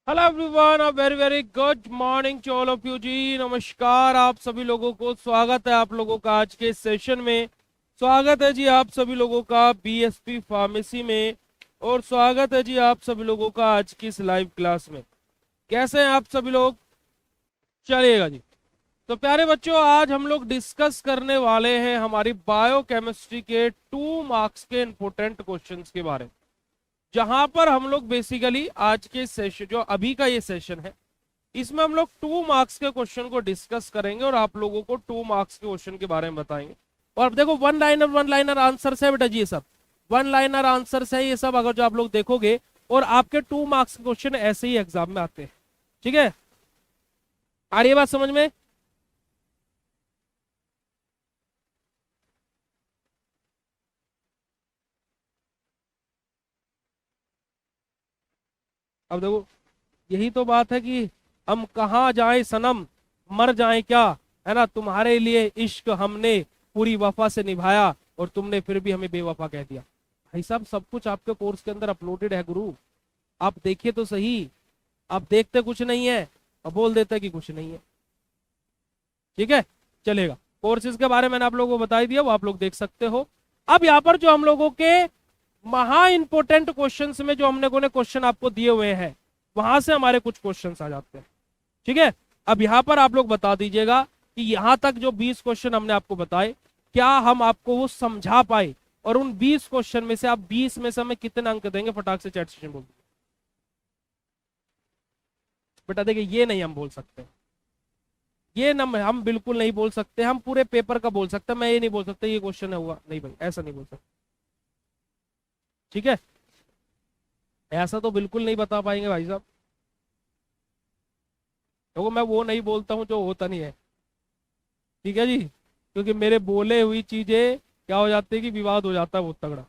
Hello everyone, a very very good morning to all of you जी। नमस्कार आप सभी लोगों को, स्वागत है आप लोगों का आज के सेशन में। स्वागत है जी आप सभी लोगों का बीएसपी फार्मेसी में, और स्वागत है जी आप सभी लोगों का आज की इस लाइव क्लास में। कैसे हैं आप सभी लोग? चलिएगा जी। तो प्यारे बच्चों, आज हम लोग डिस्कस करने वाले हैं हमारी बायोकेमिस्ट्री के 2 मार्क्स के इंपॉर्टेंट क्वेश्चंस के बारे में, जहां पर हम लोग बेसिकली आज के सेशन, जो अभी का ये सेशन है, इसमें हम लोग 2 मार्क्स के क्वेश्चन को डिस्कस करेंगे और आप लोगों को 2 मार्क्स के क्वेश्चन के बारे में बताएंगे। और अब देखो, वन लाइनर आंसर है बेटा जी, ये सब वन लाइनर आंसर है ये सब। अगर जो आप लोग देखोगे, और आपके 2 मार्क्स के क्वेश्चन ऐसे ही एग्जाम में आते हैं। ठीक है, आ रही है बात समझ में? अब देखो, यही तो बात है कि हम कहाँ जाए सनम, मर जाए क्या, है ना। तुम्हारे लिए इश्क हमने पूरी वफा से निभाया, और तुमने फिर भी हमें बेवफा कह दिया। भाई साहब, सब कुछ आपके कोर्स के अंदर अपलोडेड है गुरु, आप देखिए तो सही। आप देखते कुछ नहीं है और बोल देते कि कुछ नहीं है। ठीक है, चलेगा। कोर्सेज के बारे में मैंने आप लोगों को बता ही दिया, वो आप लोग देख सकते हो। अब यहाँ पर जो हम लोगों के महा इंपोर्टेंट क्वेश्चंस में जो हमने को क्वेश्चन आपको दिए हुए हैं, वहां से हमारे कुछ क्वेश्चंस आ जाते हैं। ठीक है, अब यहां पर आप लोग बता दीजिएगा कि यहां तक जो 20 क्वेश्चन हमने आपको बताए, क्या हम आपको वो समझा पाए, और उन 20 क्वेश्चन में से आप 20 में से हमें कितने अंक देंगे? फटाक से चैट सेशन बोल दीजिए बेटा। देखिए, ये नहीं हम बोल सकते, ये नम हम बिल्कुल नहीं बोल सकते। हम पूरे पेपर का बोल सकते हैं, मैं ये नहीं बोल सकता ये क्वेश्चन है हुआ नहीं भाई, ऐसा नहीं बोल सकते। ठीक है, ऐसा तो बिल्कुल नहीं बता पाएंगे भाई साहब, क्योंकि मैं वो नहीं बोलता हूँ जो होता नहीं है। ठीक है जी, क्योंकि मेरे बोले हुई चीजें क्या हो जाती है कि विवाद हो जाता है बहुत तगड़ा।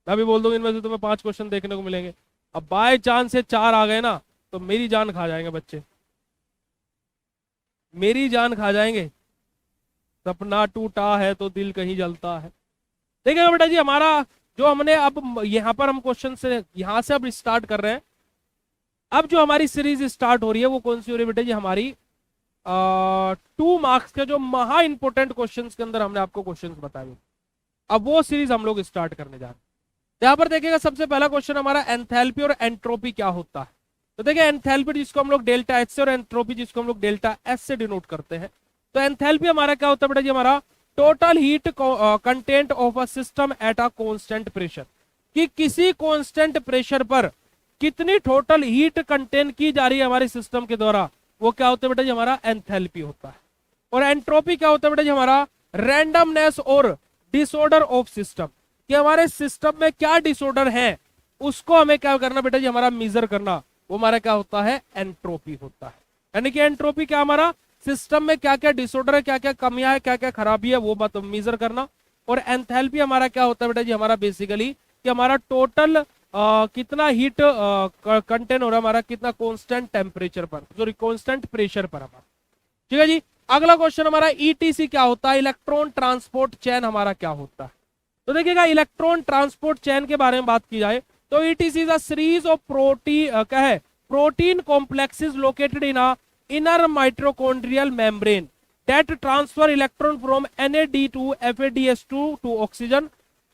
मैं भी बोल दूंगा इनमें से तुम्हें 5 क्वेश्चन देखने को मिलेंगे, अब बाय चांस से 4 आ गए ना, तो मेरी जान खा जाएंगे बच्चे, मेरी जान खा जाएंगे। सपना टूटा है तो दिल कहीं जलता है। देखिएगा बेटा जी, हमारा जो हमने अब यहाँ पर हम क्वेश्चन से यहाँ से अब स्टार्ट कर रहे हैं। अब जो हमारी सीरीज स्टार्ट हो रही है वो कौन सी हो रही है बेटा जी? हमारी 2 मार्क्स के जो महा इंपोर्टेंट क्वेश्चन के अंदर हमने आपको क्वेश्चन बताए, अब वो सीरीज हम लोग स्टार्ट करने जा रहे हैं। यहाँ पर देखिएगा, सबसे पहला क्वेश्चन हमारा एंथैल्पी और एंट्रोपी क्या होता है। तो देखिए, एंथैल्पी जिसको हम लोग डेल्टा एच से, और एंट्रोपी जिसको हम लोग डेल्टा एस से डिनोट करते हैं। तो एंथैल्पी हमारा क्या होता है बेटा जी? हमारा total heat content of a system at a constant pressure, कि किसी कांस्टेंट प्रेशर पर कितनी टोटल हीट कंटेन की जा रही है हमारे सिस्टम के द्वारा, वो क्या होता है बेटा जी? हमारा एंथैल्पी होता है। और एंट्रोपी क्या होता है बेटा जी? हमारा रैंडमनेस और डिसऑर्डर ऑफ सिस्टम, कि हमारे सिस्टम में क्या डिसऑर्डर है उसको हमें क्या करना बेटा जी? हमारा मेजर करना, वो हमारा क्या होता है? एंट्रोपी होता है। यानी कि एंट्रोपी क्या? हमारा सिस्टम में क्या क्या डिसऑर्डर है, क्या क्या कमियां है, क्या क्या खराबी है, वो बात मेजर करना। और एंथैल्पी हमारा क्या होता है बेटा जी? हमारा बेसिकली कि हमारा टोटल कितना हीट कंटेन हो रहा है हमारा, कितना कांस्टेंट टेम्परेचर पर, सॉरी कांस्टेंट प्रेशर पर हमारा। ठीक है जी। अगला क्वेश्चन हमारा ईटीसी क्या होता है? इलेक्ट्रॉन ट्रांसपोर्ट चेन हमारा क्या होता है? तो देखिएगा, इलेक्ट्रॉन ट्रांसपोर्ट चेन के बारे में बात की जाए तो etc is a series of क्या है? Protein complexes located in a inner mitochondrial membrane that transfer electron from NAD to FADH2 to oxygen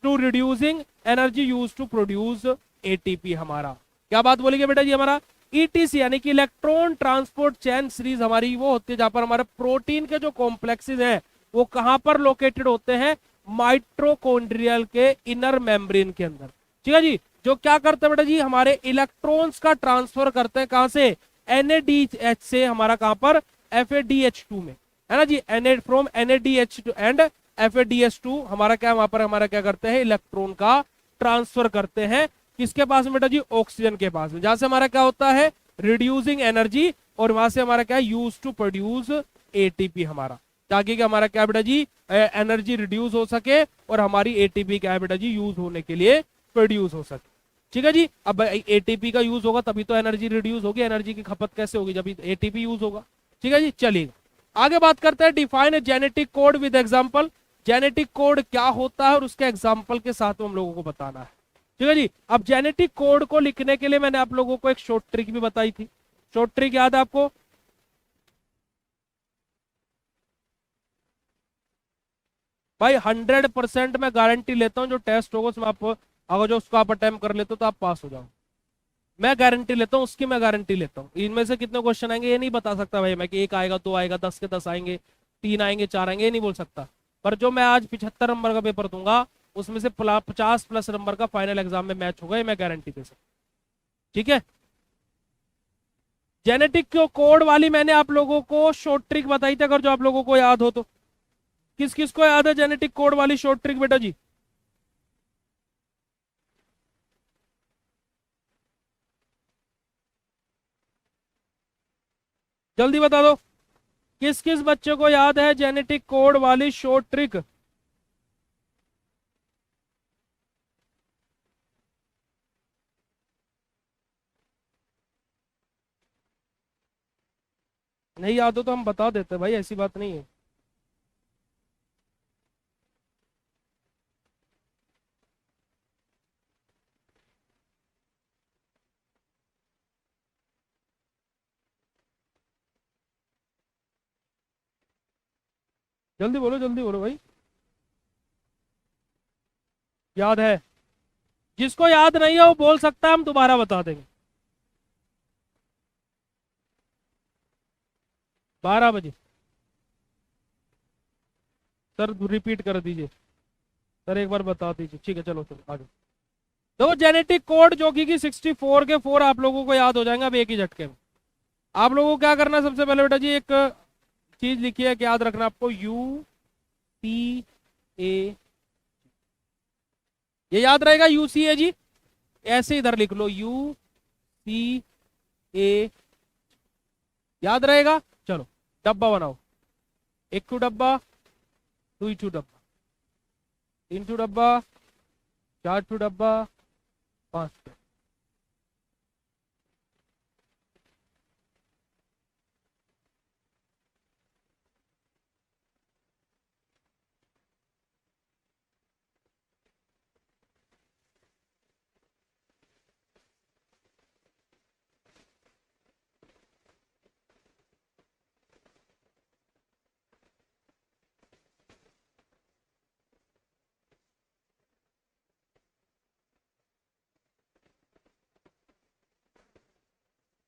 to reducing energy used to produce ATP। हमारा क्या बात बोलेंगे बेटा जी? हमारा ईटीसी यानी कि इलेक्ट्रॉन ट्रांसपोर्ट चेन सीरीज हमारी वो होती है जहां पर हमारे प्रोटीन के जो कॉम्प्लेक्सेस हैं वो कहां पर लोकेटेड होते हैं? माइट्रोकॉन्ड्रियल के इनर मेम्ब्रेन के अंदर। ठीक है जी, जो क्या करते हैं बेटा जी? हमारे इलेक्ट्रॉन्स का ट्रांसफर करते हैं कहां से? NADH से हमारा कहां पर? FADH2 में, है ना जी। फ्रॉम NADH एंड FADH2 हमारा क्या, वहां पर हमारा क्या करते हैं? इलेक्ट्रॉन का ट्रांसफर करते हैं किसके पास में बेटा जी? ऑक्सीजन के पास में, जहां से हमारा क्या होता है? रिड्यूसिंग एनर्जी, और वहां से हमारा क्या? यूज टू प्रोड्यूस एटीपी हमारा, ताकि हमारा क्या बेटा जी? एनर्जी रिड्यूस हो सके और हमारी एटीपी क्या है बेटा जी? यूज होने के लिए प्रोड्यूस हो सके। ठीक है जी। अब एटीपी का यूज होगा तभी तो एनर्जी रिड्यूस होगी, एनर्जी की खपत कैसे होगी? जब एटीपी यूज होगा। ठीक है जी, चलिए आगे बात करते हैं। Define genetic code with example. Genetic code क्या होता है और उसके एग्जांपल के साथ हम लोगों को बताना है। ठीक है जी। अब जेनेटिक कोड को लिखने के लिए मैंने आप लोगों को एक शॉर्ट ट्रिक भी बताई थी। शॉर्ट ट्रिक याद है आपको? भाई 100% मैं गारंटी लेता हूँ जो टेस्ट होगा उसमें आप अगर जो उसको आप अटेम्प्ट कर लेते हो तो आप पास हो जाओ। मैं गारंटी लेता हूँ उसकी, मैं गारंटी लेता हूँ। इनमें से कितने क्वेश्चन आएंगे ये नहीं बता सकता भाई मैं कि एक आएगा, दो आएगा, 10 के 10 आएंगे, तीन आएंगे, चार आएंगे, ये नहीं बोल सकता। पर जो मैं आज 75 नंबर का पेपर दूंगा उसमें से 50+ नंबर का फाइनल एग्जाम में मैच होगा, ये मैं गारंटी दे सकता। ठीक है। जेनेटिक को कोड वाली मैंने आप लोगों को शॉर्ट ट्रिक बताई थी, अगर जो आप लोगों को याद हो तो। किस किस को याद है जेनेटिक कोड वाली शॉर्ट ट्रिक बेटा जी? जल्दी बता दो। किस किस बच्चे को याद है जेनेटिक कोड वाली शॉर्ट ट्रिक? नहीं याद हो तो हम बता देते भाई, ऐसी बात नहीं है। जल्दी बोलो भाई। याद है? जिसको याद नहीं है वो बोल सकता है, हम दोबारा बता देंगे। 12 बजे। सर रिपीट कर दीजिए। सर एक बार बता दीजिए। ठीक है, चलो चलो आगे। तो जेनेटिक कोड जो कि 64 के 4 आप लोगों को याद हो जाएंगे अब एक ही झटके में। आप लोगों को क्या करना है सबसे पहले बेटा जी, एक चीज लिखी है कि याद रखना आपको, UCA। ये याद रहेगा UCA जी, ऐसे इधर लिख लो UCA, याद रहेगा। चलो डब्बा बनाओ। 1 डब्बा, 2 डब्बा, 3 डब्बा, 4 डब्बा, 5।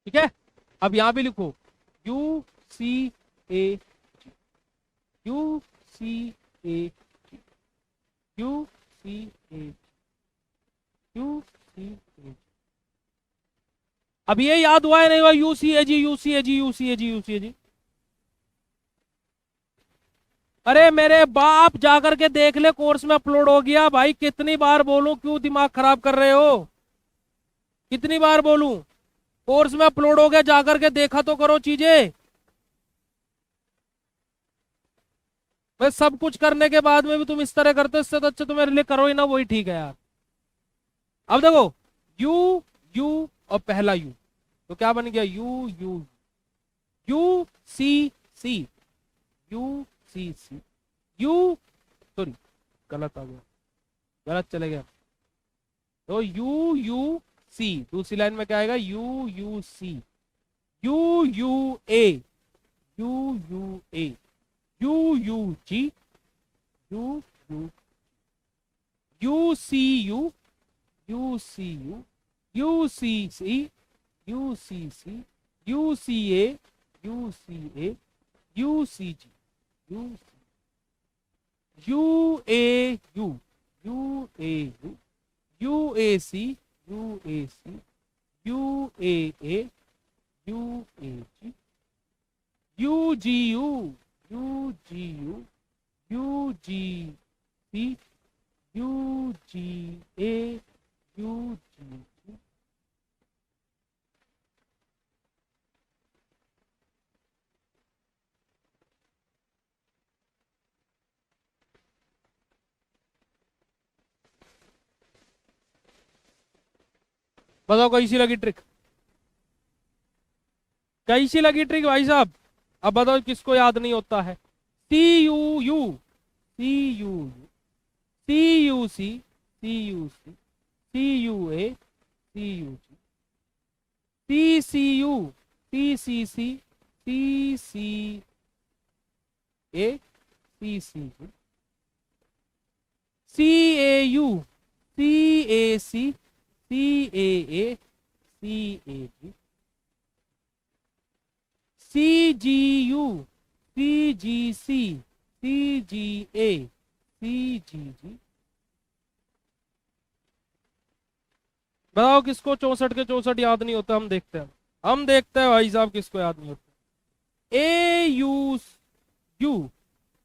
ठीक है। अब यहां भी लिखो UCA, UCA, UCA, UCA। अब ये याद हुआ है नहीं हुआ? UCAG, UCAG, UCAG, UCAG। अरे मेरे बाप जाकर के देख ले, कोर्स में अपलोड हो गया भाई। कितनी बार बोलूं, क्यों दिमाग खराब कर रहे हो? कितनी बार बोलूं? कोर्स में अपलोड हो गया, जाकर के देखा तो करो चीजें। मैं सब कुछ करने के बाद में भी तुम इस तरह करते हो, इससे तो अच्छा तो मेरे लिए करो ही ना, वही ठीक है यार। अब देखो, यू, यू और पहला यू, तो क्या बन गया? You you, UCC, UCC, you, sorry गलत आ गया, गलत चले गया। तो UUC, दूसरी लाइन में क्या आएगा? UUC, UUA, UUA, UUG, UU, UCU, UCU, UCC, UCC, UCA, UCA, UCG, UAU, UAU, UAC, UAC, UAA, UAG, UGU, UGU, UGC, UGA, UGG। बताओ कैसी लगी ट्रिक? कैसी लगी ट्रिक भाई साहब? अब बताओ किसको याद नहीं होता है? CUU, CUU, CUC, CUC, CUA, CUG, CCU, TCC, TCA, TCG, CAU, CAC, CAA, CAG, CGU, CGC, CGA, CGG। बताओ किसको 64 के 64 याद नहीं होता? हम देखते हैं भाई साहब किसको याद नहीं होता। AU,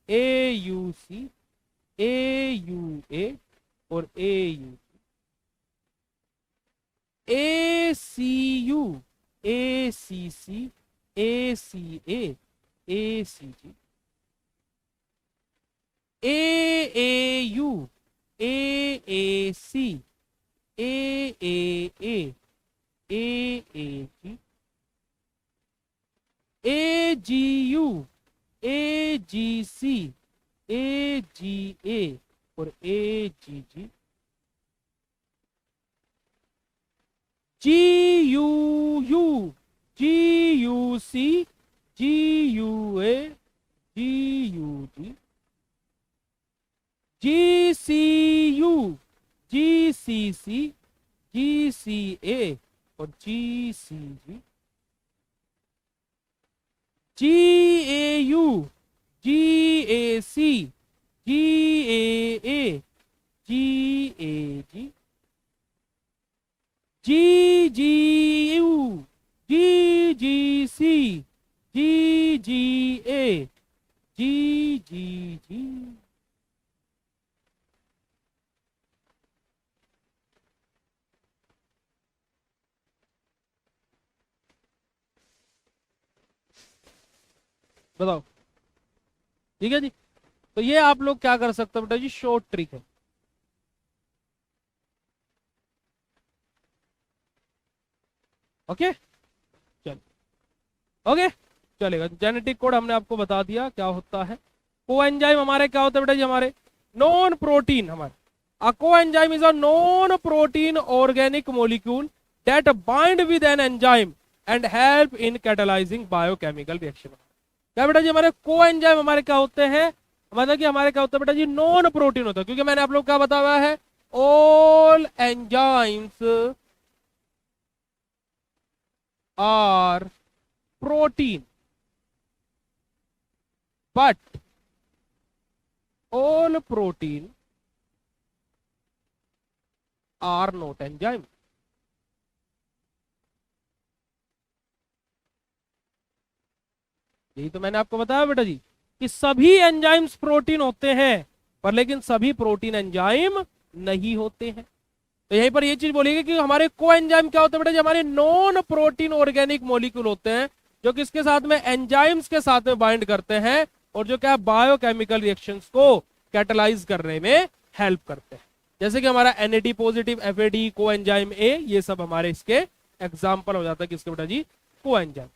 AUC, AUA और AU, ACU, ACC, ACA, ACG, AAU, AAC, AAA, AAG, AGU, AGC, AGA और AGG, GUU, GUC, GUA, GUG, GCU, GCC, GCA और GCG, GAU, GAC, GAA, GAG, GGU, GGC, GGA, GGG। बताओ, ठीक है जी। तो ये आप लोग क्या कर सकते हो बेटा जी, शॉर्ट ट्रिक है। ओके चल, ओके चलेगा। जेनेटिक कोड हमने आपको बता दिया क्या होता है। कोएंजाइम हमारे क्या होता है बेटा जी, हमारे नॉन प्रोटीन, हमारे a coenzyme is a non protein organic molecule that bind with an enzyme and help in catalyzing biochemical reaction। क्या बेटा जी, हमारे कोएंजाइम हमारे क्या होते हैं, मतलब कि हमारे क्या होता है बेटा जी, नॉन प्रोटीन होता है। क्योंकि मैंने आप लोग क्या बताया हुआ है, all enzymes are protein but all protein are not enzyme। यही तो मैंने आपको बताया बेटा जी कि सभी एंजाइम्स प्रोटीन होते हैं, पर लेकिन सभी प्रोटीन एंजाइम नहीं होते हैं। तो यहीं पर ये चीज बोलिएगा कि हमारे कोएंजाइम क्या होते हैं बेटा जी, हमारे नॉन प्रोटीन ऑर्गेनिक मॉलिक्यूल होते हैं जो किसके साथ में, एंजाइम्स के साथ में बाइंड करते हैं और जो क्या बायोकेमिकल रिएक्शंस को कैटलाइज करने में हेल्प करते हैं। जैसे कि हमारा NAD positive, FAD, coenzyme A, ये सब हमारे इसके एग्जांपल हो जाता है किसके बेटा जी, कोएंजाइम।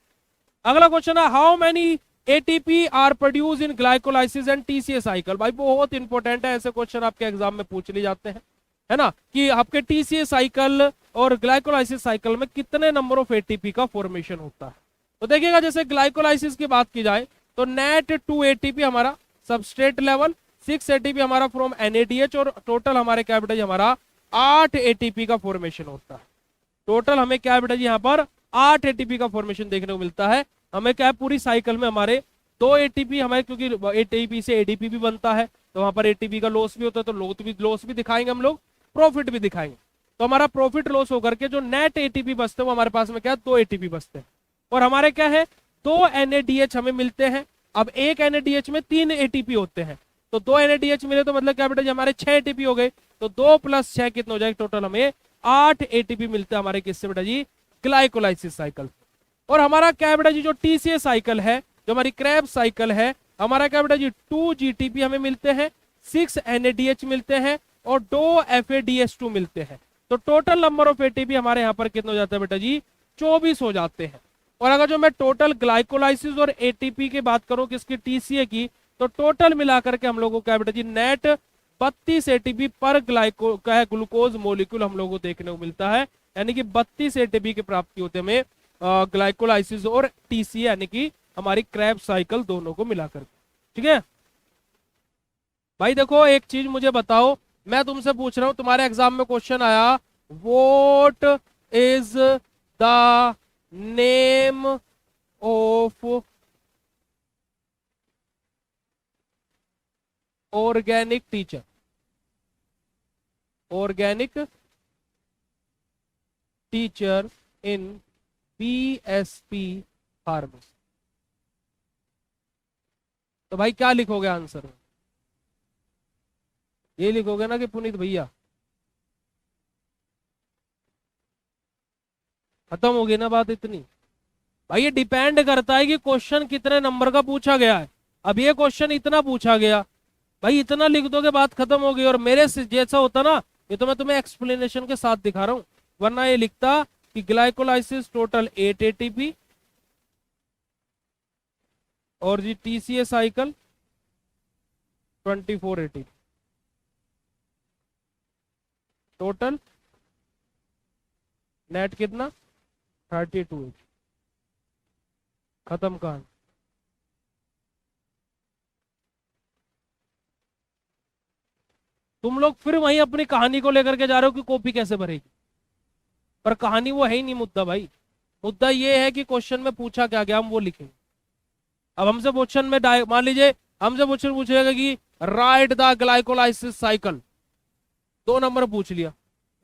अगला क्वेश्चन है, how many ATP are produce in glycolysis and TCA cycle. भाई बहुत इंपॉर्टेंट है, ऐसे क्वेश्चन आपके एग्जाम में पूछ लिए जाते हैं, है ना, कि आपके TCA साइकिल और ग्लाइकोलाइसिस साइकिल में कितने नंबर ऑफ ATP का फॉर्मेशन होता है। तो देखिएगा, जैसे ग्लाइकोलाइसिस की बात की जाए तो नेट 2 ATP हमारा सबस्ट्रेट लेवल, 6 ATP हमारा फ्रॉम NADH और टोटल हमारे क्या बेटा जी, हमारा 8 ATP का फॉर्मेशन होता है। टोटल हमें क्या बेटा जी, यहाँ पर 8 ATP का फॉर्मेशन देखने को मिलता है। हमें क्या है, पूरी साइकिल में हमारे 2 ATP हमारे, क्योंकि ATP से ADP भी बनता है तो वहां पर ATP का लॉस भी होता है, तो लॉस भी दिखाएंगे हम लोग, प्रॉफिट भी दिखाएंगे। तो हमारा प्रॉफिट लॉस होकर के जो नेट ATP बचते हैं वो हमारे पास में क्या, 2 ATP बचते हैं। और हमारे क्या है, 2 NADH हमें मिलते हैं। अब एक NADH में 3 ATP होते हैं, तो 2 NADH मिले तो मतलब क्या बेटा जी, हमारे 6 ATP हो गए। तो 2 + 6 कितना हो जाएगा, टोटल हमें 8 ATP मिलते हैं हमारे किससे बेटा जी, ग्लाइकोलाइसिस साइकिल। और हमारा क्या बेटा जी, जो TCA साइकिल है, जो हमारी क्रेब्स साइकिल है, हमारा क्या बेटा जी, 2 GTP हमें मिलते हैं, 6 NADH मिलते हैं और 2 FADH2 मिलते हैं। तो टोटल नंबर ऑफ ATP हमारे यहाँ पर कितना हो जाता है बेटा जी, 24 हो जाते हैं। और अगर जो मैं टोटल ग्लाइकोलाइसिस और ATP की बात करूं किसकी, TCA की, तो टोटल मिलाकर के हम लोगों को क्या बेटा जी, नेट 32 ATP पर ग्लूकोज मोलिक्यूल हम लोगों को देखने को मिलता है। यानी कि 32 ATP की प्राप्ति होते हमें ग्लाइकोलाइसिस और टीसी यानी कि हमारी क्रेब्स साइकिल दोनों को मिलाकर। ठीक है भाई, देखो एक चीज मुझे बताओ, मैं तुमसे पूछ रहा हूं, तुम्हारे एग्जाम में क्वेश्चन आया, what is the name of organic teacher, organic teacher in BSP pharmacy. तो भाई क्या लिखोगे आंसर में? ये लिखोगे ना कि पुनीत भैया, खत्म हो गई ना बात इतनी। भाई ये डिपेंड करता है कि क्वेश्चन कितने नंबर का पूछा गया है। अब ये क्वेश्चन इतना पूछा गया, भाई इतना लिख दोगे बात खत्म हो गई। और मेरे से जैसा होता ना, ये तो मैं तुम्हें एक्सप्लेनेशन के साथ दिखा रहा हूं, वरना ये लिखता कि ग्लाइकोलाइसिस टोटल 8 एटीपी और जी TCA cycle 24 ATP total net कितना 32। खत्म कहानी। तुम लोग फिर वहीं अपनी कहानी को लेकर के जा रहे हो कि कॉपी कैसे भरेगी, पर कहानी वो है ही नहीं मुद्दा भाई। मुद्दा ये है कि क्वेश्चन में पूछा क्या गया, हम वो लिखेंगे। अब हमसे क्वेश्चन में मान लीजिए हमसे क्वेश्चन पूछेगा कि right the glycolysis cycle, 2 number पूछ लिया,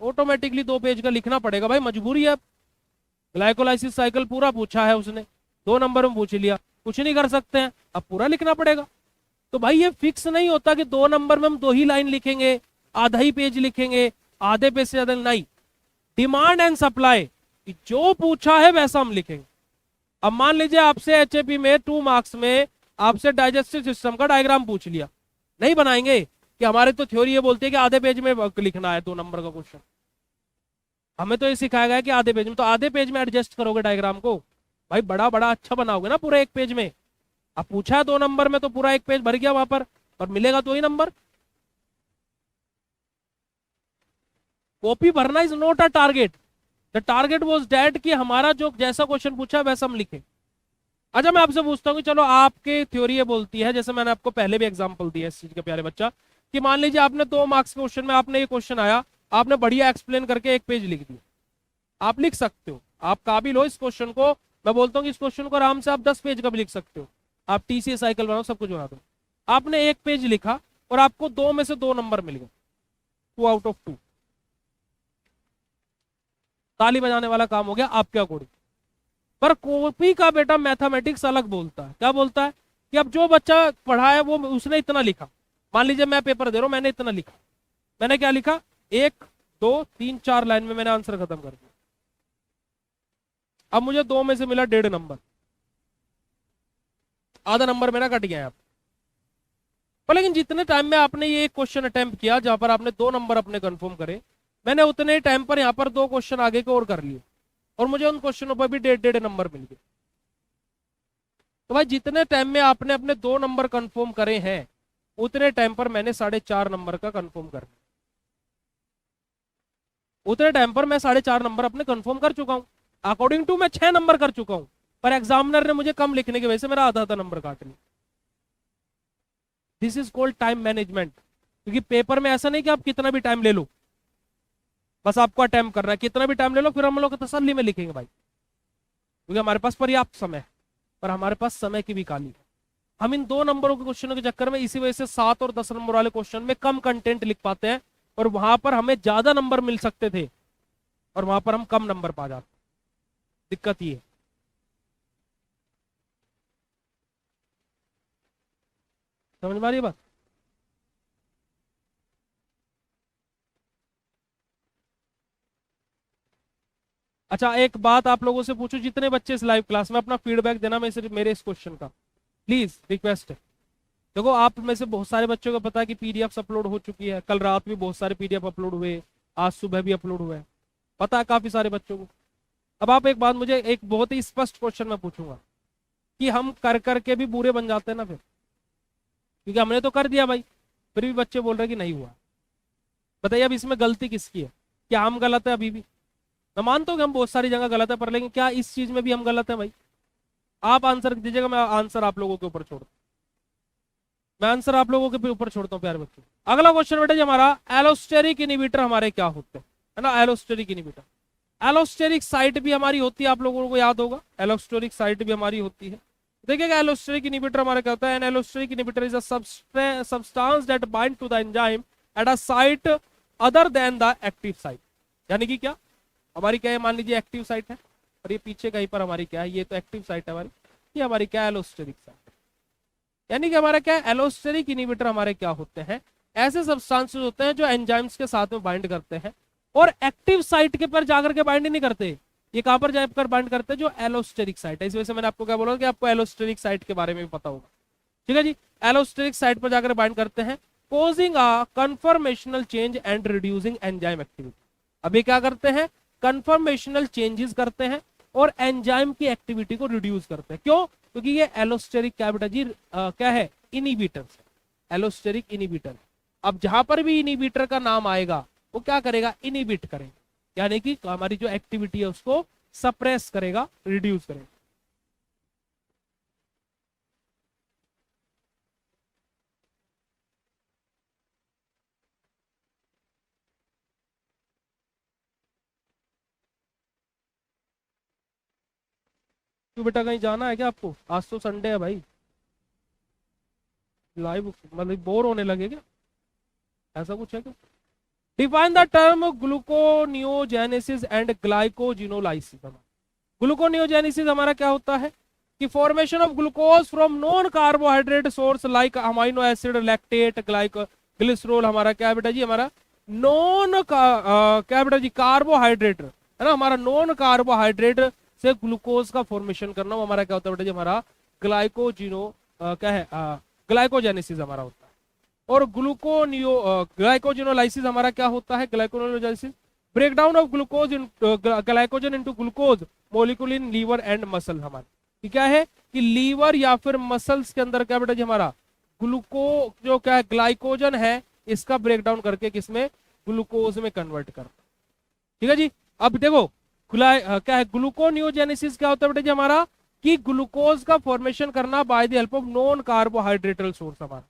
ऑटोमेटिकली 2 पेज का लिखना पड़ेगा भाई, मजबूरी है। अब ग्लाइकोलाइसिस साइकिल पूरा पूछा है उसने, 2 नंबर में पूछ लिया, कुछ नहीं कर सकते हैं, अब पूरा लिखना पड़ेगा। तो भाई ये फिक्स नहीं होता कि 2 नंबर में हम 2 ही लाइन लिखेंगे, आधा ही पेज लिखेंगे, आधे पेज से ज्यादा नहीं। डिमांड एंड सप्लाई, जो पूछा है वैसा हम लिखेंगे। अब मान लीजिए आपसे एचएपी में 2 मार्क्स में आपसे डाइजेस्टिव सिस्टम का डायग्राम पूछ लिया, नहीं बनाएंगे कि हमारे तो थ्योरी ये बोलती है कि आधे पेज में लिखना है 2 नंबर का क्वेश्चन। हमें तो ये सिखाया गया है कि आधे पेज में, तो आधे पेज में एडजस्ट करोगे डायग्राम को, भाई बड़ा बड़ा अच्छा बनाओगे ना पूरे 1 पेज में। अब पूछा है 2 नंबर में तो पूरा 1 पेज भर गया वहां पर मिलेगा 2 ही नंबर। कॉपी भरना is not a target, the target was that कि हमारा जो जैसा क्वेश्चन पूछा है वैसा हम लिखें। अच्छा मैं आपसे पूछता हूँ कि चलो आपके थ्योरी ये बोलती है, जैसे मैंने आपको पहले भी एग्जांपल दिया इस चीज का प्यारे बच्चा, कि मान लीजिए आपने 2 मार्क्स के क्वेश्चन में आपने ये क्वेश्चन आया, आपने बढ़िया एक्सप्लेन करके 1 पेज लिख दिया। आप लिख सकते हो, आप काबिल हो इस क्वेश्चन को, मैं बोलता हूँ कि इस क्वेश्चन को आराम से आप 10 पेज का भी लिख सकते हो। आप टीसीए साइकिल बनाओ, सब कुछ बना दो। आपने 1 पेज लिखा और आपको 2 में से 2 नंबर मिल गए, 2 आउट ऑफ 2। ताली बजाने वाला काम हो गया आपके अकॉर्डिंग। पर कॉपी का बेटा मैथमेटिक्स अलग बोलता है। क्या बोलता है कि अब जो बच्चा पढ़ा है वो उसने इतना लिखा। मान लीजिए मैं पेपर दे रहा हूं, मैंने इतना लिखा, मैंने क्या लिखा 1 2 3 4 लाइन में मैंने आंसर खत्म कर दिया। अब मुझे 2 में से मिला 1.5 नंबर, आधा नंबर मेरा कट गया आप। पर लेकिन जितने टाइम में आपने ये क्वेश्चन अटेम्प्ट किया जहां पर आपने 2 नंबर अपने कंफर्म करे, मैंने उतने टाइम पर यहाँ पर 2 क्वेश्चन आगे के और कर लिए और मुझे उन क्वेश्चनों पर भी 1.5 नंबर मिल गए। तो भाई जितने टाइम में आपने अपने 2 नंबर कंफर्म करे हैं, उतने टाइम पर मैंने 4.5 नंबर का कंफर्म कर, उतने टाइम पर मैं 4.5 नंबर अपने कंफर्म कर चुका हूं। अकॉर्डिंग टू मैं 6 नंबर कर चुका हूं, पर एग्जामिनर ने मुझे कम लिखने की वजह से मेरा आधा नंबर काट लिया। This is called time management. क्योंकि पेपर में ऐसा नहीं कि आप कितना भी टाइम ले लो, बस आपको अटेम्प्ट करना है, कितना भी टाइम ले लो फिर हम लोग तसल्ली में लिखेंगे भाई, क्योंकि हमारे पास पर्याप्त समय है, पर हमारे पास समय की भी काली है। हम इन 2 नंबरों के क्वेश्चनों के चक्कर में इसी वजह से 7 और 10 नंबर वाले क्वेश्चन में कम कंटेंट लिख पाते हैं, और वहां पर हमें ज्यादा नंबर मिल सकते थे और वहां पर हम कम नंबर पा जाते। दिक्कत ये है। समझ में आ रही है बात? अच्छा एक बात आप लोगों से पूछूं, जितने बच्चे इस लाइव क्लास में, अपना फीडबैक देना मेरे इस क्वेश्चन का, प्लीज रिक्वेस्ट है। देखो आप में से बहुत सारे बच्चों को पता है कि पीडीएफ अपलोड हो चुकी है, कल रात भी बहुत सारे पीडीएफ अपलोड हुए, आज सुबह भी अपलोड हुए, पता है काफी सारे बच्चों को। अब आप एक बात, मुझे एक बहुत ही स्पष्ट क्वेश्चन मैं पूछूंगा कि हम कर करके भी बुरे बन जाते हैं ना फिर, क्योंकि हमने तो कर दिया भाई, फिर भी बच्चे बोल रहे कि नहीं हुआ। बताइए अब इसमें गलती किसकी है? क्या हम गलत है अभी भी? मैं मानता हूँ कि हम बहुत सारी जगह गलत है, पर लेकिन क्या इस चीज में भी हम गलत है भाई? आप आंसर दीजिएगा, मैं आंसर आप लोगों के ऊपर छोड़, मैं आंसर आप लोगों के ऊपर छोड़ता हूँ प्यारे बच्चों। अगला क्वेश्चन बेटा जी हमारा, एलोस्टेरिक इनिबिटर हमारे क्या होते हैं, है ना? एलोस्टेरिक इनिबिटर, एलोस्टेरिक साइट भी हमारी होती है, आप लोगों को याद होगा, एलोस्टेरिक साइट भी हमारी होती है। देखिएगा एलोस्टेरिक इनिबिटर हमारा क्या होता है, an allosteric inhibitor is a substance that bind to the enzyme at a site other than the active site. यानी कि क्या हमारी क्या है, मान लीजिए एक्टिव साइट है और ये पीछे कहीं पर हमारी क्या है, ये तो एक्टिव साइट है हमारी, ये हमारी क्या है, एलोस्टेरिक साइट। यानी कि हमारा क्या है, एलोस्टेरिक इनिबिटर हमारे क्या होते हैं, ऐसे सब्सटेंसेस होते हैं जो एंजाइम्स के साथ में बाइंड करते हैं और एक्टिव साइट के पर जाकर के बाइंड नहीं करते। ये कहां पर जाकर बाइंड करते हैं, जो एलोस्टेरिक साइट है। इस वजह से मैंने आपको क्या बोला कि आपको एलोस्टेरिक साइट के बारे में भी पता होगा, ठीक है जी। एलोस्टेरिक साइट पर जाकर बाइंड करते हैं, causing a conformational change and reducing enzyme activity. अब ये क्या करते हैं, कन्फर्मेशनल चेंजेस करते हैं और एंजाइम की एक्टिविटी को रिड्यूस करते हैं। क्यों? क्योंकि ये एलोस्टेरिक क्या बेटा जी, क्या है, इनिबिटर, एलोस्टेरिक इनिबिटर। अब जहां पर भी इनिबिटर का नाम आएगा वो क्या करेगा, इनिबिट करेगा, यानी कि हमारी जो एक्टिविटी है उसको सप्रेस करेगा, रिड्यूस करेगा। क्यों बेटा, कहीं जाना है क्या आपको? आज तो संडे है भाई, लाइव मतलब बोर होने लगे क्या, ऐसा कुछ है क्या? Define the term gluconeogenesis and glycogenolysis. Gluconeogenesis हमारा क्या होता है कि formation of glucose from non carbohydrate source like amino acid, lactate, glycerol. हमारा क्या है बेटा जी, हमारा नॉन क्या है बेटा जी, कार्बोहाइड्रेट है ना, हमारा नॉन कार्बोहाइड्रेट से ग्लूकोज का फॉर्मेशन करना, वो हमारा क्या होता है बेटा जी, हमारा ग्लाइकोजिनो क्या है, ग्लाइकोजेनेसिस हमारा होता है। और ग्लाइकोजिनोलाइसिस हमारा क्या होता है, glycogenolysis breakdown of glucose in glycogen into glucose molecule in liver and muscle. हमारा क्या है कि लीवर या फिर मसल्स के अंदर क्या बेटा जी, हमारा ग्लूको जो क्या है, ग्लाइकोजन है, इसका ब्रेकडाउन करके किसमें, ग्लूकोज में कन्वर्ट कर, ठीक है जी। अब देखो क्या है, ग्लूकोनियोजेनेसिस क्या होता है बेटा जी हमारा, कि ग्लूकोज का फॉर्मेशन करना by the help of non carbohydrate source हमारा।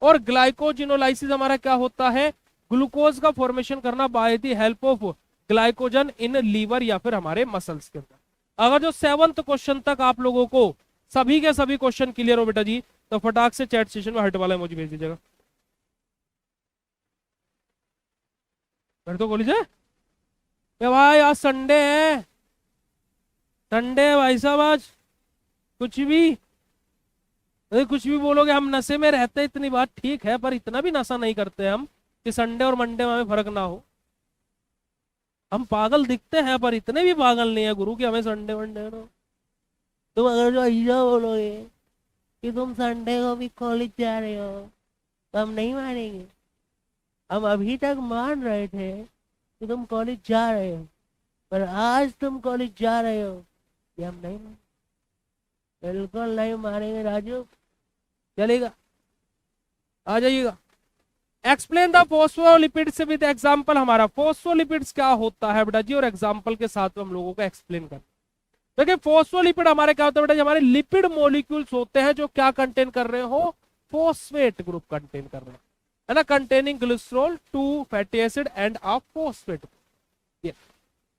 और ग्लाइकोजिनोलाइसिस हमारा क्या होता है, ग्लूकोज का फॉर्मेशन करना by the help of glycogen in liver या फिर हमारे मसल्स के अंदर। अगर जो 7th क्वेश्चन तक आप लोगों को सभी के सभी क्वेश्चन क्लियर हो बेटा जी, तो फटाक से चैट सेशन में हट वाला इमोजी भेज दीजिएगा। फिर तो बोली जाए भाई आज संडे है, संडे है भाई साहब, आज कुछ भी, अरे कुछ भी बोलोगे। हम नशे में रहते हैं, इतनी बात ठीक है, पर इतना भी नशा नहीं करते हम कि संडे और मंडे में हमें फर्क ना हो। हम पागल दिखते हैं पर इतने भी पागल नहीं है गुरु कि हमें संडे मंडे ना। तुम अगर जो ऐसा बोलोगे कि तुम संडे को भी कॉलेज जा रहे हो तो हम नहीं मानेंगे। हम अभी तक मान रहे थे कि तुम कॉलेज जा रहे हो, पर आज तुम कॉलेज जा रहे हो ये हम नहीं मानेंगे, बिल्कुल नहीं मानेंगे राजू। चलेगा, आ जाइएगा। Explain the phospholipids with example. हमारा फोस्फोलिपिड्स क्या होता है बेटा जी, और एग्जांपल के साथ हम लोगों को एक्सप्लेन कर। देखिए फोस्फोलिपिड हमारे क्या होता है बेटा जी, हमारे लिपिड मॉलिक्यूल्स होते हैं जो क्या कंटेन कर रहे हो, फोस्फेट ग्रुप कंटेन कर रहे हैं, है ना, containing glycerol, 2 fatty acid and a phosphate, ठीक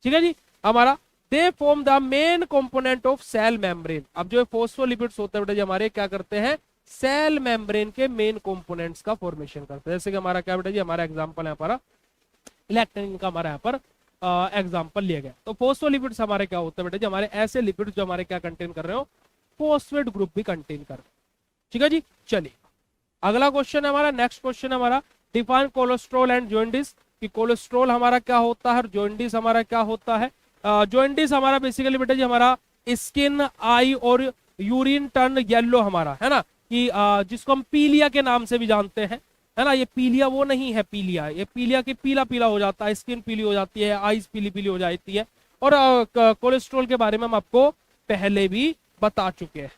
है जी। हमारा they form the main component of cell membrane. अब जो फोस्फोलिपिड्स होते हैं बेटा जी, हमारे क्या करते हैं, सेल मेम्ब्रेन के मेन कंपोनेंट्स का फॉर्मेशन करते हैं। जैसे कि हमारा क्या बेटा जी, हमारा एग्जांपल यहाँ पर इलेक्ट्रॉन का हमारा यहाँ पर एग्जांपल लिया गया। तो फोस्फोलिपिड्स हमारे क्या होते हैं बेटा जी, हमारे ऐसे लिपिड्स जो हमारे क्या कंटेन कर रहे हो, फोस्फेट ग्रुप भी कंटेन कर रहे हो, ठीक है जी। चलिए अगला क्वेश्चन है हमारा, नेक्स्ट क्वेश्चन हमारा, डिफाइन कोलेस्ट्रॉल एंड जॉइंडिस। कि कोलेस्ट्रॉल हमारा क्या होता है और जॉइंडिस हमारा क्या होता है। जॉइंडिस हमारा बेसिकली बेटा जी हमारा स्किन, आई और यूरिन टर्न येलो हमारा, है ना, कि जिसको हम पीलिया के नाम से भी जानते हैं, है ना। ये पीलिया वो नहीं है, पीलिया ये पीलिया के पीला पीला हो जाता है, स्किन पीली हो जाती है, आईज पीली पीली हो जाती है। और कोलेस्ट्रॉल के बारे में हम आपको पहले भी बता चुके हैं,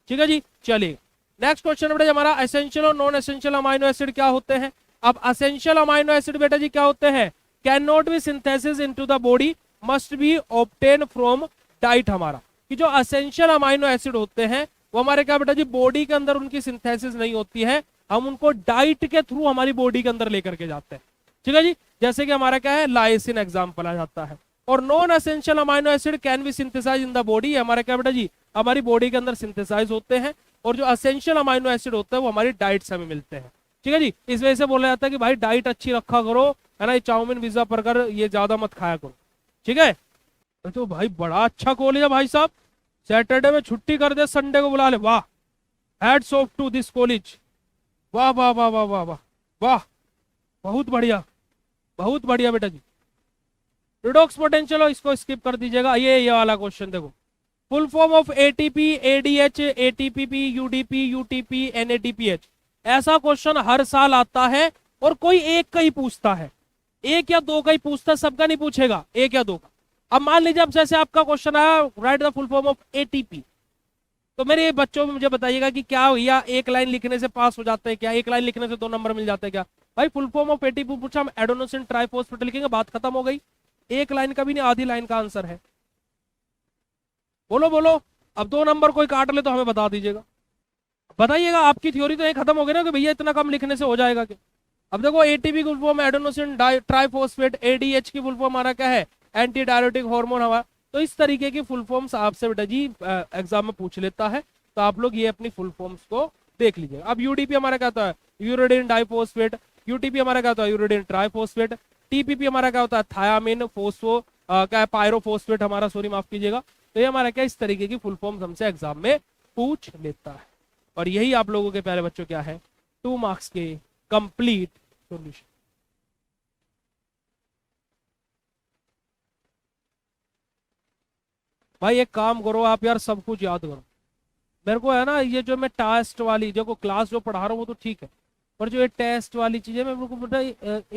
ठीक है जी। चलिए नेक्स्ट क्वेश्चन बेटा हमारा, एसेंशियल और नॉन एसेंशियल अमाइनो एसिड क्या होते हैं। अब एसेंशियल अमाइनो एसिड बेटा जी क्या होते हैं, can not be synthesis into the body must be obtain from diet हमारा, कि जो असेंशियल अमाइनो एसिड होते हैं वो हमारे क्या बेटा जी बॉडी के अंदर उनकी सिंथेसिस नहीं होती है, हम उनको डाइट के थ्रू हमारी बॉडी के अंदर लेकर के जाते हैं। ठीक है जी, जैसे कि हमारा क्या है लाइसिन एग्जाम्पल आ जाता है। और non essential amino acid can be synthesize in the body, हमारा क्या बेटा जी हमारी बॉडी के अंदर सिंथेसाइज होते हैं, और जो असेंशियल अमाइनो एसिड होता है वो हमारी डाइट से हमें मिलते हैं। ठीक है जी, इस वजह से बोला जाता है कि भाई डाइट अच्छी रखा करो, है ना, चाउमीन पिज्जा बर्गर ये ज्यादा मत खाया करो। ठीक है, तो भाई बड़ा अच्छा कॉलेज है भाई साहब, सैटरडे में छुट्टी कर दे, संडे को बुला ले, वाह, hats off to this college, वाह वाह वाह वाह वाह वाह वाह, बहुत बढ़िया, बहुत बढ़िया बेटा जी। रिडॉक्स पोटेंशियल हो, इसको स्किप कर दीजिएगा। ये वाला क्वेश्चन देखो, full form of ATP, ADH, ATPP, UDP, UTP, NADPH. ऐसा क्वेश्चन हर साल आता है और कोई एक का ही पूछता है, एक या दो का ही पूछता है, सबका नहीं पूछेगा, एक या दो का। अब मान लीजिए अब जैसे आपका क्वेश्चन आया right the full form of ATP, तो मेरे बच्चों में मुझे बताइएगा कि क्या या एक लाइन लिखने से पास हो जाते हैं क्या, एक लाइन लिखने से 2 नंबर मिल जाते हैं क्या? भाई फुल फॉर्म ऑफ एटीपी पूछा, हम एडेनोसिन ट्राइफॉस्फेट लिखेंगे, बात खत्म हो गई। एक लाइन का भी नहीं, आधी लाइन का आंसर है। बोलो बोलो, अब 2 नंबर कोई काट ले तो हमें बता दीजिएगा, बताइएगा। आपकी थ्योरी तो ये खत्म हो गई ना कि भैया इतना कम लिखने से हो जाएगा क्या? अब देखो एटीपी की full form adenosine triphosphate, ADH की फुल फॉर्म हमारा क्या है एंटी डायरेटिक हार्मोन हमारा। तो इस तरीके की फुल फॉर्म्स आपसे बेटा जी एग्जाम में पूछ लेता है, तो आप लोग ये अपनी फुल फॉर्म्स को देख लीजिए। अब यूडीपी हमारा क्या होता है यूरोडिन डाइफॉस्फेट, यूटीपी हमारा क्या होता है यूरोडिन ट्राइफॉस्फेट, टीपीपी हमारा क्या होता है थायामिन फोस्फो क्या है पायरोफॉस्फेट हमारा, सॉरी माफ कीजिएगा। तो ये हमारा क्या इस तरीके की फुल फॉर्म्स हमसे एग्जाम में पूछ लेता है, और यही आप लोगों के प्यारे बच्चों क्या है 2 मार्क्स के कंप्लीट सॉल्यूशन। भाई एक काम करो आप यार, सब कुछ याद करो। मेरे को है ना ये जो मैं टेस्ट वाली जो को क्लास जो पढ़ा रहा हूँ वो तो ठीक है, पर जो ये टेस्ट वाली चीजें मेरे को बेटा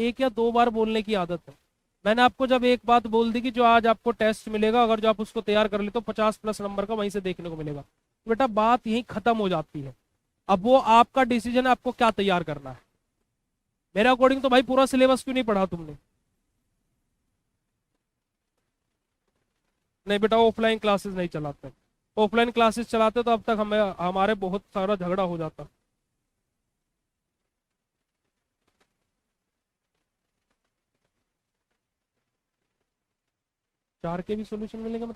1 या 2 बार बोलने की आदत है। मैंने आपको जब एक बात बोल दी कि जो आज आपको टेस्ट मिलेगा, अगर जो आप उसको तैयार कर ले तो 50+ नंबर का वहीं से देखने को मिलेगा, तो बेटा बात यहीं खत्म हो जाती है। अब वो आपका डिसीजन है आपको क्या तैयार करना है। मेरे अकॉर्डिंग तो भाई पूरा सिलेबस क्यों नहीं पढ़ा तुमने? नहीं बेटा ऑफलाइन क्लासेस नहीं चलाते, ऑफलाइन क्लासेस चलाते तो अब तक हमें हमारे बहुत सारा झगड़ा हो जाता। चार के भी सॉल्यूशन मिलेगा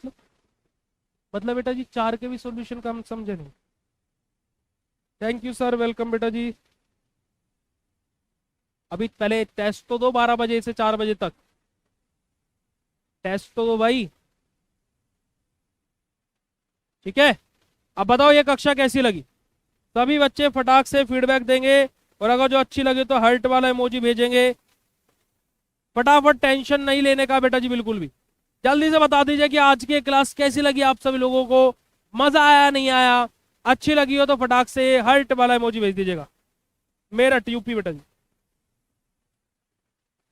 मतलब बेटा जी 4 के भी सॉल्यूशन का हम समझे नहीं। थैंक यू सर, वेलकम बेटा जी। अभी पहले टेस्ट तो दो 12 बजे से 4 बजे तक, टेस्ट तो दो भाई, ठीक है। अब बताओ ये कक्षा कैसी लगी? सभी बच्चे फटाक से फीडबैक देंगे, और अगर जो अच्छी लगे तो हार्ट वाला इमोजी भेजेंगे। फटाफट, टेंशन नहीं लेने का बेटा जी बिल्कुल भी। जल्दी से बता दीजिए कि आज की क्लास कैसी लगी आप सभी लोगों को, मजा आया नहीं आया? अच्छी लगी हो तो फटाक से हार्ट वाला इमोजी भेज दीजिएगा। मेरठ यूपी बेटा जी,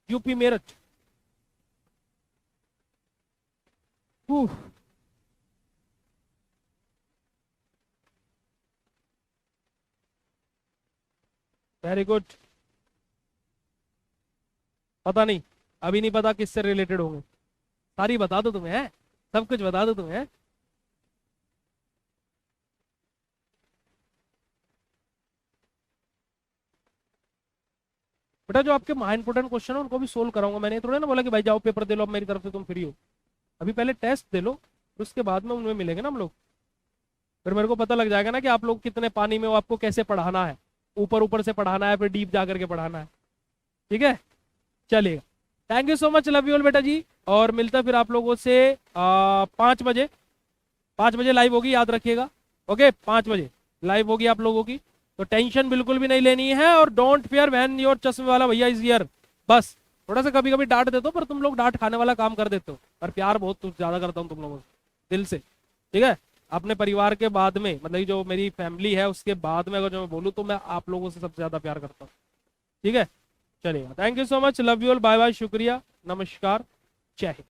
यूपी मेरठ। Very good. पता नहीं, अभी नहीं पता किससे रिलेटेड होंगे, सारी बता दो तुम्हें है, सब कुछ बता दो तुम्हें है? बेटा जो आपके महा इंपोर्टेंट क्वेश्चन है उनको भी सोल्व कराऊंगा। मैंने थोड़ा ना बोला कि भाई जाओ पेपर दे लो अब मेरी तरफ से तुम फ्री हो। अभी पहले टेस्ट दे लो, फिर उसके बाद में उनमें मिलेंगे ना हम लोग, फिर मेरे को पता लग जाएगा ना कि आप लोग कितने पानी में हो, आपको कैसे पढ़ाना है, ऊपर ऊपर से पढ़ाना है फिर डीप जा करके पढ़ाना है। ठीक है, चलिएगा। Thank you so much, love you all बेटा जी। और मिलता है फिर आप लोगों से 5 बजे, 5 बजे लाइव होगी, याद रखिएगा। ओके 5 बजे लाइव होगी आप लोगों की, तो टेंशन बिल्कुल भी नहीं लेनी है। और डोंट फियर व्हेन योर चश्मे वाला भैया इज हियर। बस थोड़ा सा कभी कभी डांट देता हूँ, पर तुम लोग डांट खाने वाला काम कर देते हो, पर प्यार बहुत ज्यादा करता हूँ तुम लोगों से दिल से। ठीक है, अपने परिवार के बाद में, मतलब जो मेरी फैमिली है उसके बाद में अगर जो मैं बोलूँ तो मैं आप लोगों से सबसे ज्यादा प्यार करता हूँ। ठीक है, चलिएगा। Thank you so much, love you all, bye bye, शुक्रिया, नमस्कार, जय हिंद।